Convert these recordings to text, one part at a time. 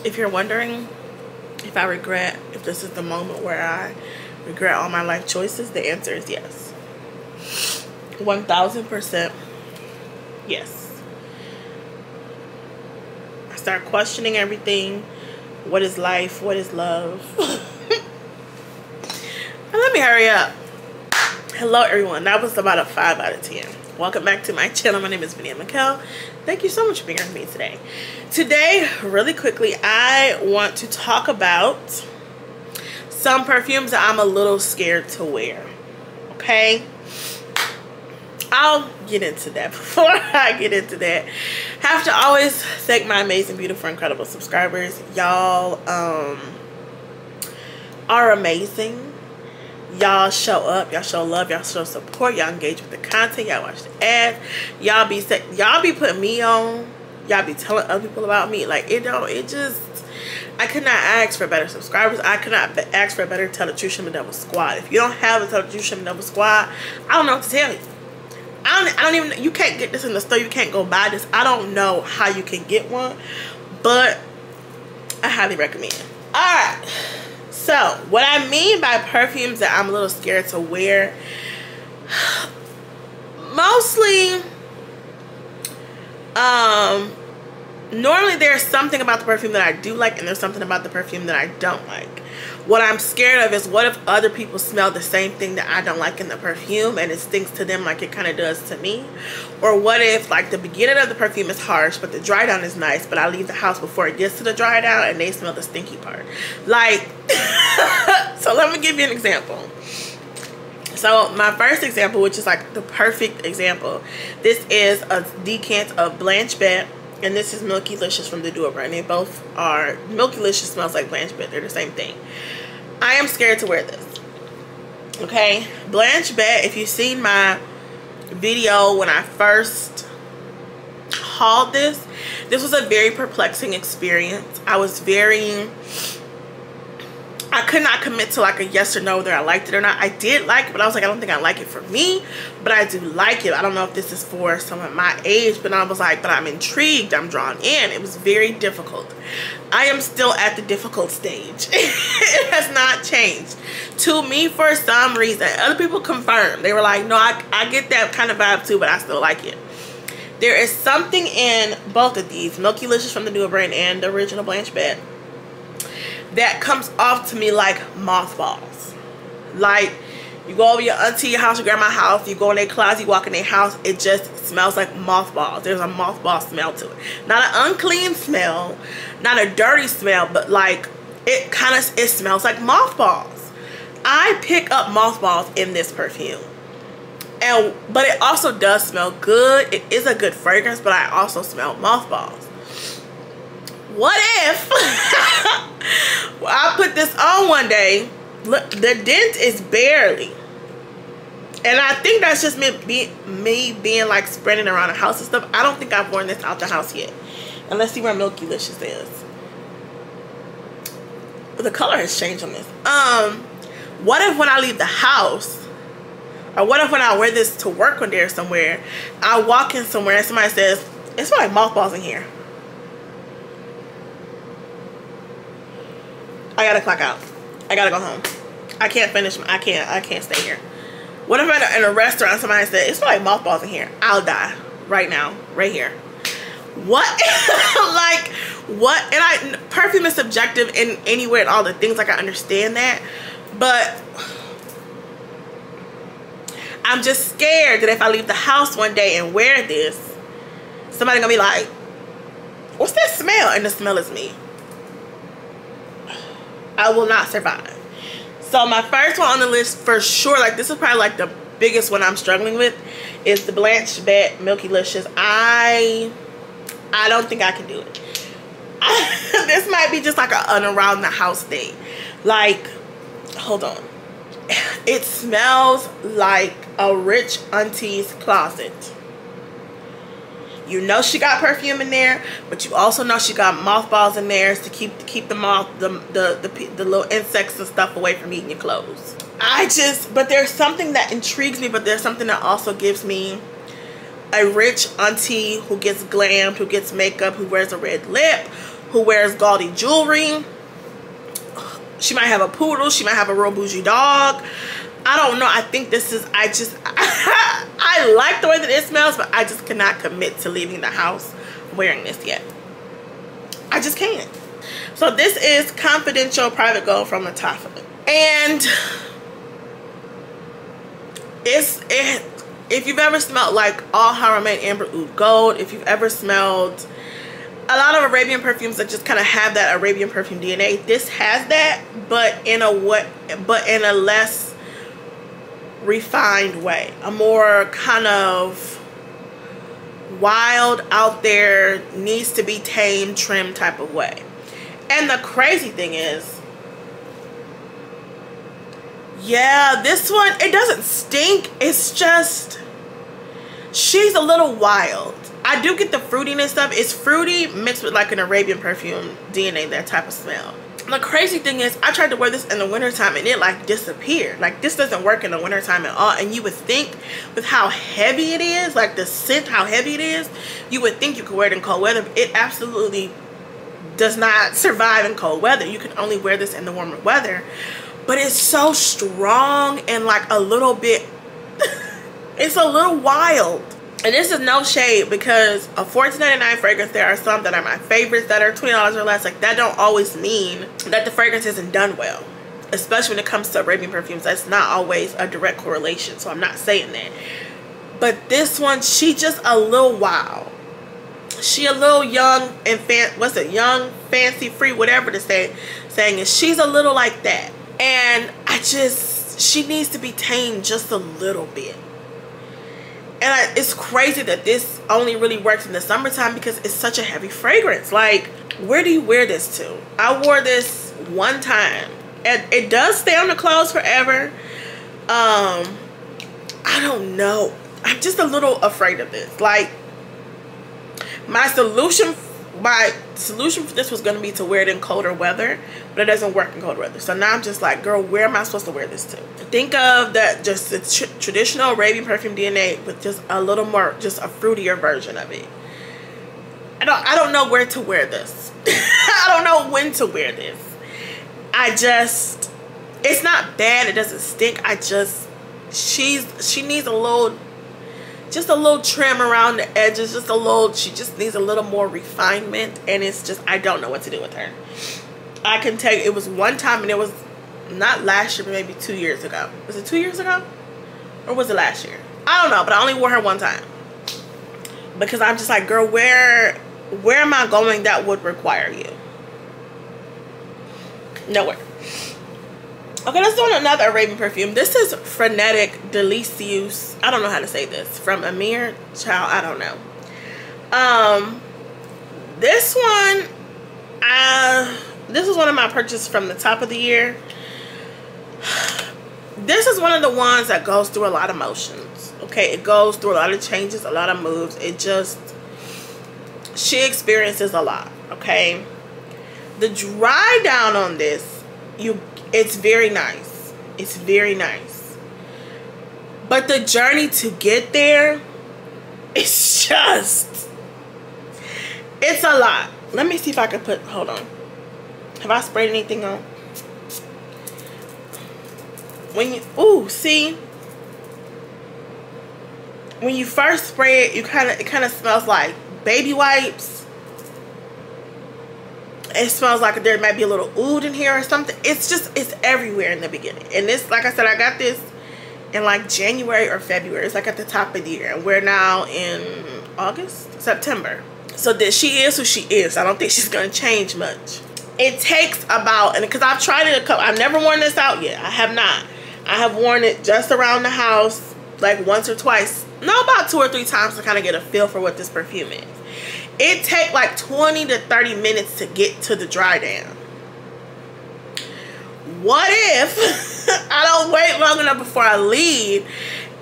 If you're wondering if I regret, if this is the moment where I regret all my life choices, the answer is yes. 1000% yes. I start questioning everything. What is life? What is love? And let me hurry up. Hello everyone, that was about a 5 out of 10. Welcome back to my channel. My name is Bete Mikkel. Thank you so much for being here with me today. Today, really quickly, I want to talk about some perfumes that I'm a little scared to wear. Okay? I'll get into that. Before I get into that, I have to always thank my amazing, beautiful, incredible subscribers. Y'all are amazing. Y'all show up, y'all show love, y'all show support, y'all engage with the content, y'all watch the ads, y'all be putting me on, y'all be telling other people about me. Like, I could not ask for better subscribers. I could not ask for a better Tell the Truth Shimmer Double squad. If you don't have a Tell the Truth Shimmer Double squad, I don't know what to tell you. I don't even, you can't get this in the store, you can't go buy this. I don't know how you can get one, but I highly recommend. Alright. So, what I mean by perfumes that I'm a little scared to wear, mostly, normally there's something about the perfume that I do like, and there's something about the perfume that I don't like. What I'm scared of is, what if other people smell the same thing that I don't like in the perfume, and it stinks to them like it kind of does to me? Or what if, like, the beginning of the perfume is harsh, but the dry down is nice, but I leave the house before it gets to the dry down, and they smell the stinky part? Like, so let me give you an example. So my first example, which is like the perfect example, this is a decant of Blanche Bete, and this is Milkylicious from the Duo brand. They both are, Milkylicious smells like Blanche Bete. They're the same thing. I am scared to wear this. Okay, Blanche Bete, if you've seen my video when I first hauled this was a very perplexing experience. I could not commit to like a yes or no whether I liked it or not. I did like it, but I was like, I don't think I like it for me, but I do like it. I don't know if this is for someone my age, but I was like, but I'm intrigued, I'm drawn in. It was very difficult. I am still at the difficult stage. It has not changed. To me, for some reason, other people confirmed. They were like, no, I get that kind of vibe too, but I still like it. There is something in both of these, Milkylicious from the Duo brand and the original Blanche Bete, that comes off to me like mothballs. Like, you go over your auntie, your house, your grandma's house, you go in their closet, you walk in their house, it just smells like mothballs. There's a mothball smell to it. Not an unclean smell, not a dirty smell, but like, it smells like mothballs. I pick up mothballs in this perfume. But it also does smell good. It is a good fragrance, but I also smell mothballs. What if I put this on one day, look, the dent is barely, and I think that's just me being like spreading around the house and stuff. I don't think I've worn this out the house yet. And let's see where Milkylicious is. The color has changed on this. What if when I leave the house, or what if when I wear this to work one day or somewhere, I walk in somewhere and somebody says, it smells like mothballs in here. I gotta clock out. I gotta go home. I can't finish. I can't stay here. What if I'm in a restaurant, somebody said, it's like mothballs in here? I'll die right now, right here. What? Like, what? And perfume is subjective in anywhere and all the things. Like, I understand that, but I'm just scared that if I leave the house one day and wear this, somebody gonna be like, what's that smell? And the smell is me. I will not survive. So my first one on the list for sure, like, this is probably like the biggest one I'm struggling with, is the Blanche Bete Milkylicious. I don't think I can do it. This might be just like an around the house thing. Like, hold on. It smells like a rich auntie's closet. You know she got perfume in there, but you also know she got mothballs in there to keep the little insects and stuff away from eating your clothes. But there's something that intrigues me, but there's something that also gives me a rich auntie who gets glammed, who gets makeup, who wears a red lip, who wears gaudy jewelry. She might have a poodle. She might have a real bougie dog. I don't know. I think this is, I like the way that it smells, but I just cannot commit to leaving the house wearing this yet. I just can't. So this is Confidential Private Gold from Lattafa. And if you've ever smelled like All How I Made Amber Oud Gold, if you've ever smelled a lot of Arabian perfumes that just kind of have that Arabian perfume DNA, this has that, but in a less refined way, a more kind of wild, out there, needs to be tamed, trimmed type of way. And the crazy thing is, yeah, this one, it doesn't stink. It's just, she's a little wild. I do get the fruitiness stuff. It's fruity mixed with like an Arabian perfume DNA, that type of smell. The crazy thing is, I tried to wear this in the wintertime and it like disappeared. Like, this doesn't work in the wintertime at all. And you would think with how heavy it is, like the scent, how heavy it is, you would think you could wear it in cold weather. But it absolutely does not survive in cold weather. You can only wear this in the warmer weather. But it's so strong and like a little bit, it's a little wild. And this is no shade, because a $14.99 fragrance, there are some that are my favorites that are $20 or less. Like, that don't always mean that the fragrance isn't done well, especially when it comes to Arabian perfumes. That's not always a direct correlation, so I'm not saying that. But this one, she just a little wild. She a little young and young, fancy free, whatever to say, saying is, she's a little like that. And she needs to be tamed just a little bit. And it's crazy that this only really works in the summertime, because it's such a heavy fragrance. Like, where do you wear this to? I wore this one time, and it does stay on the clothes forever. I don't know. I'm just a little afraid of this. Like, my solution for this was going to be to wear it in colder weather, but it doesn't work in cold weather. So now I'm just like, girl, where am I supposed to wear this to? Think of that, just the traditional Arabian perfume DNA with just a little more, just a fruitier version of it. I don't know where to wear this. I don't know when to wear this. It's not bad. It doesn't stink. She needs a little, just a little trim around the edges, she just needs a little more refinement. And it's just, I don't know what to do with her. I can tell you, it was one time, and it was not last year, but maybe 2 years ago. Was it 2 years ago? Or was it last year? I don't know, but I only wore her one time. Because I'm just like, girl, where am I going that would require you? Nowhere. Okay, let's do another Arabian perfume. This is Frenetic Delicieuse. I don't know how to say this. From Amir. Child, I don't know. This one, this is one of my purchases from the top of the year. This is one of the ones that goes through a lot of motions. Okay, it goes through a lot of changes, a lot of moves. She experiences a lot. Okay, the dry down on this, it's very nice. It's very nice. But the journey to get there, it's a lot. Let me see if I can hold on. Have I sprayed anything on? See? When you first spray it, it kind of smells like baby wipes. It smells like there might be a little oud in here or something. It's everywhere in the beginning. And this, like I said, I got this in like January or February. It's like at the top of the year. And we're now in September. So she is who she is. I don't think she's going to change much. It takes about, and because I've tried it I've never worn this out yet. I have not. I have worn it just around the house like once or twice. No, about 2 or 3 times to kind of get a feel for what this perfume is. It takes like 20 to 30 minutes to get to the dry down. What if I don't wait long enough before I leave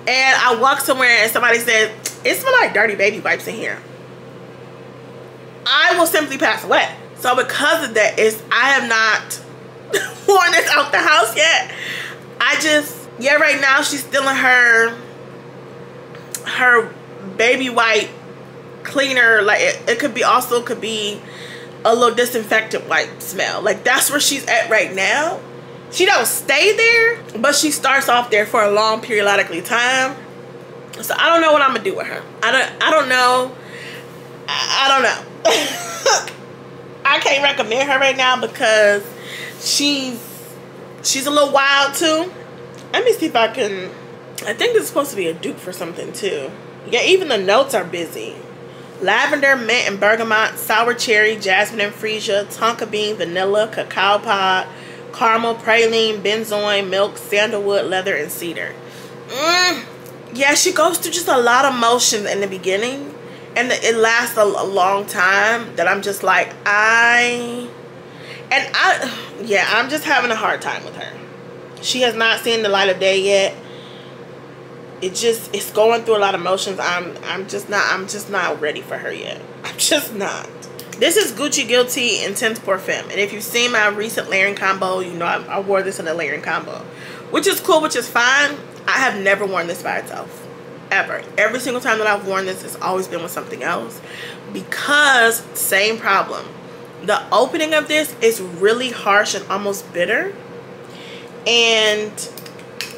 and I walk somewhere and somebody says, it smells like dirty baby wipes in here? I will simply pass away. So because of that, I have not worn this out the house yet. Right now she's still in her baby wipe cleaner. Like it could be a little disinfectant wipe smell. Like that's where she's at right now. She don't stay there, but she starts off there for a long periodically time. So I don't know what I'm gonna do with her. I don't know. I don't know. I can't recommend her right now because she's a little wild too. Let me see if I can. I think this is supposed to be a dupe for something too. Yeah, even the notes are busy. Lavender, mint and bergamot, sour cherry, jasmine and freesia, tonka bean, vanilla, cacao pod, caramel, praline, benzoin, milk, sandalwood, leather, and cedar. Yeah, she goes through just a lot of motions in the beginning, and it lasts a long time that I'm just like, I'm just having a hard time with her. She has not seen the light of day yet. It's going through a lot of emotions. I'm just not ready for her yet. I'm just not. This is Gucci Guilty Intense Perfume, and if you've seen my recent layering combo, you know I wore this in a layering combo, which is cool, which is fine. I have never worn this by itself, ever. Every single time that I've worn this, it's always been with something else, because same problem. The opening of this is really harsh and almost bitter, and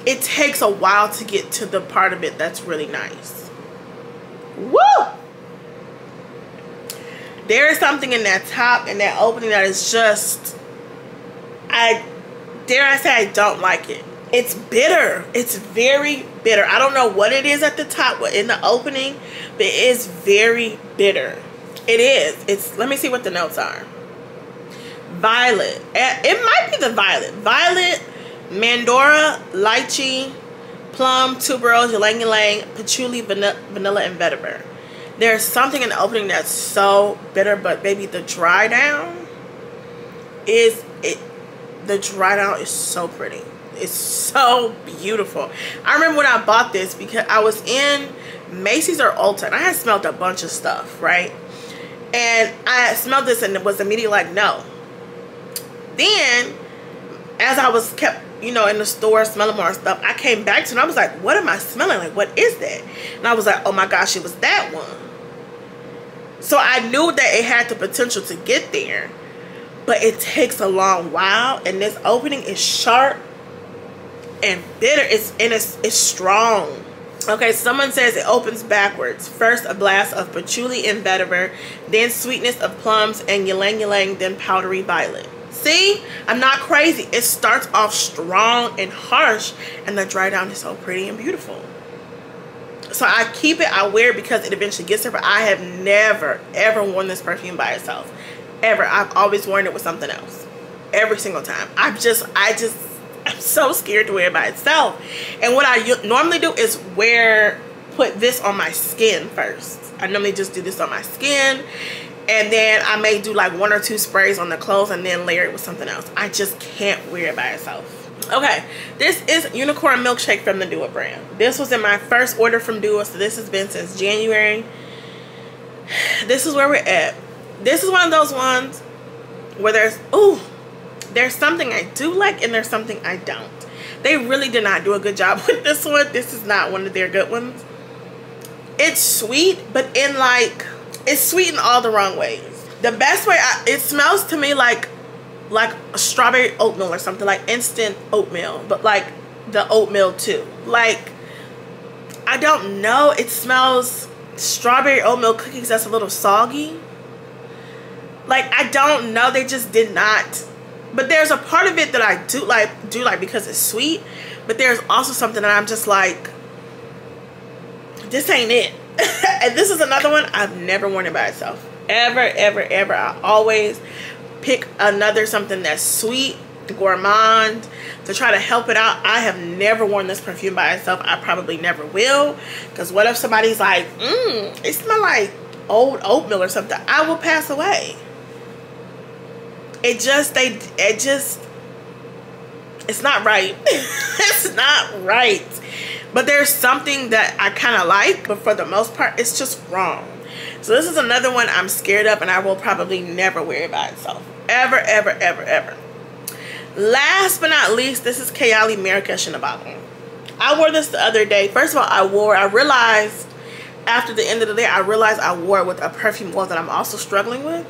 it takes a while to get to the part of it that's really nice. Woo! There is something in that top and that opening that is just, dare I say, I don't like it. It's bitter. It's very bitter. I don't know what it is at the top, what in the opening, but it is very bitter. It is. Let me see what the notes are. Violet. It might be the violet. Violet, mandora, lychee, plum, tuberose, ylang ylang, patchouli, vanilla, and vetiver. There's something in the opening that's so bitter, but baby, the dry down is so pretty. It's so beautiful. I remember when I bought this because I was in Macy's or Ulta and I had smelled a bunch of stuff, right? And I smelled this and it was immediately like, no. Then as I was kept, you know, in the store smelling more stuff, I came back to it and I was like, what am I smelling? Like, what is that? And I was like, oh my gosh, it was that one. So I knew that it had the potential to get there, but it takes a long while, and this opening is sharp and bitter. It's strong. Okay, someone says it opens backwards. First a blast of patchouli and vetiver, then sweetness of plums and ylang ylang, then powdery violet. See, I'm not crazy. It starts off strong and harsh, and the dry down is so pretty and beautiful. So I keep it, I wear it because it eventually gets there, but I have never ever worn this perfume by itself. Ever. I've always worn it with something else. Every single time. I'm so scared to wear it by itself. And what I normally do is put this on my skin first. I normally just do this on my skin, and then I may do like 1 or 2 sprays on the clothes and then layer it with something else. I just can't wear it by itself. Okay, this is Unicorn Milkshake from the Dua brand. This was in my first order from Dua, so this has been since January. This is where we're at. This is one of those ones where there's something I do like and there's something I don't. They really did not do a good job with this one. This is not one of their good ones. It's sweet, but it's sweet in all the wrong ways. The best way, it smells to me like a strawberry oatmeal or something, like instant oatmeal, but like the oatmeal too. Like, I don't know, it smells strawberry oatmeal cookies that's a little soggy. Like, I don't know, they just did not. But there's a part of it that I do like because it's sweet, but there's also something that I'm just like, this ain't it. And this is another one, I've never worn it by itself. Ever, ever, ever. I always pick something that's sweet, gourmand, to try to help it out. I have never worn this perfume by itself. I probably never will, because what if somebody's like, it smells like old oatmeal or something? I will pass away. It's not right. It's not right. But there's something that I kind of like, but for the most part, it's just wrong. So this is another one I'm scared of, and I will probably never wear it by itself. Ever, ever, ever, ever. Last but not least, this is Kayali Marakeesh in a bottle. I wore this the other day. First of all, I realized after the end of the day, I realized I wore it with a perfume oil that I'm also struggling with.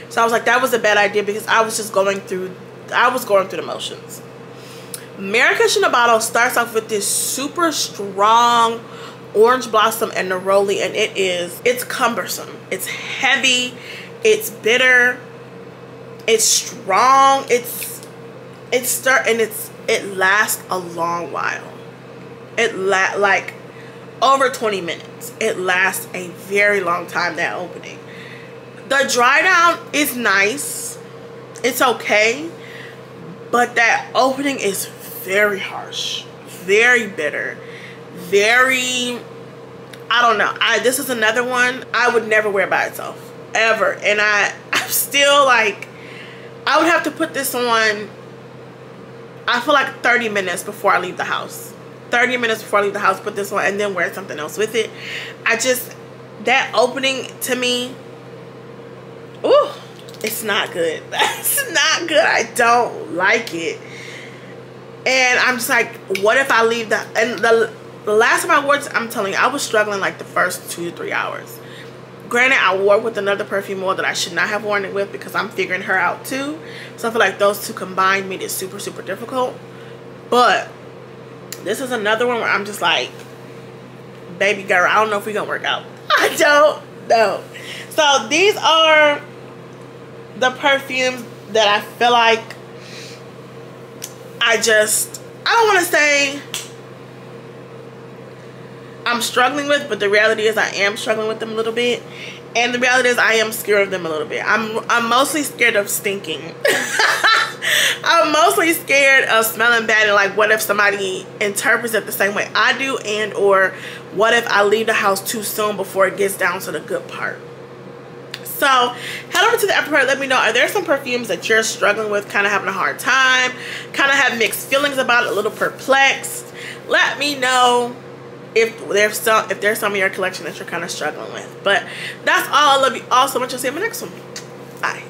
So I was like, that was a bad idea because I was just going through the motions. Marakeesh in a bottle starts off with this super strong orange blossom and neroli, and it's cumbersome. It's heavy, it's bitter, it's strong, it lasts a long while. Like over 20 minutes. It lasts a very long time, that opening. The dry down is nice. It's okay. But that opening is very harsh. Very bitter. Very, I don't know. This is another one I would never wear by itself. Ever. And I'm still like, I would have to put this on, I feel like 30 minutes before I leave the house. 30 minutes before I leave the house, put this on, and then wear something else with it. That opening to me, ooh, it's not good. That's not good. I don't like it. And I'm just like, what if I leave and the last time I wore it, I'm telling you, I was struggling like the first 2 to 3 hours. Granted, I wore it with another perfume that I should not have worn it with because I'm figuring her out too. So I feel like those two combined made it super, super difficult. But this is another one where I'm just like, baby girl, I don't know if we're gonna work out. I don't know. So these are the perfumes that I feel like I don't want to say I'm struggling with, but the reality is I am struggling with them a little bit. And the reality is I am scared of them a little bit. I'm mostly scared of stinking. I'm mostly scared of smelling bad, and like, what if somebody interprets it the same way I do, and or what if I leave the house too soon before it gets down to the good part. So head over to the upper part. Let me know, are there some perfumes that you're struggling with, kind of having a hard time, kind of have mixed feelings about it, a little perplexed? Let me know if there's some in your collection that you're kind of struggling with. But that's all. I love you all so much. I'll see you in my next one. Bye.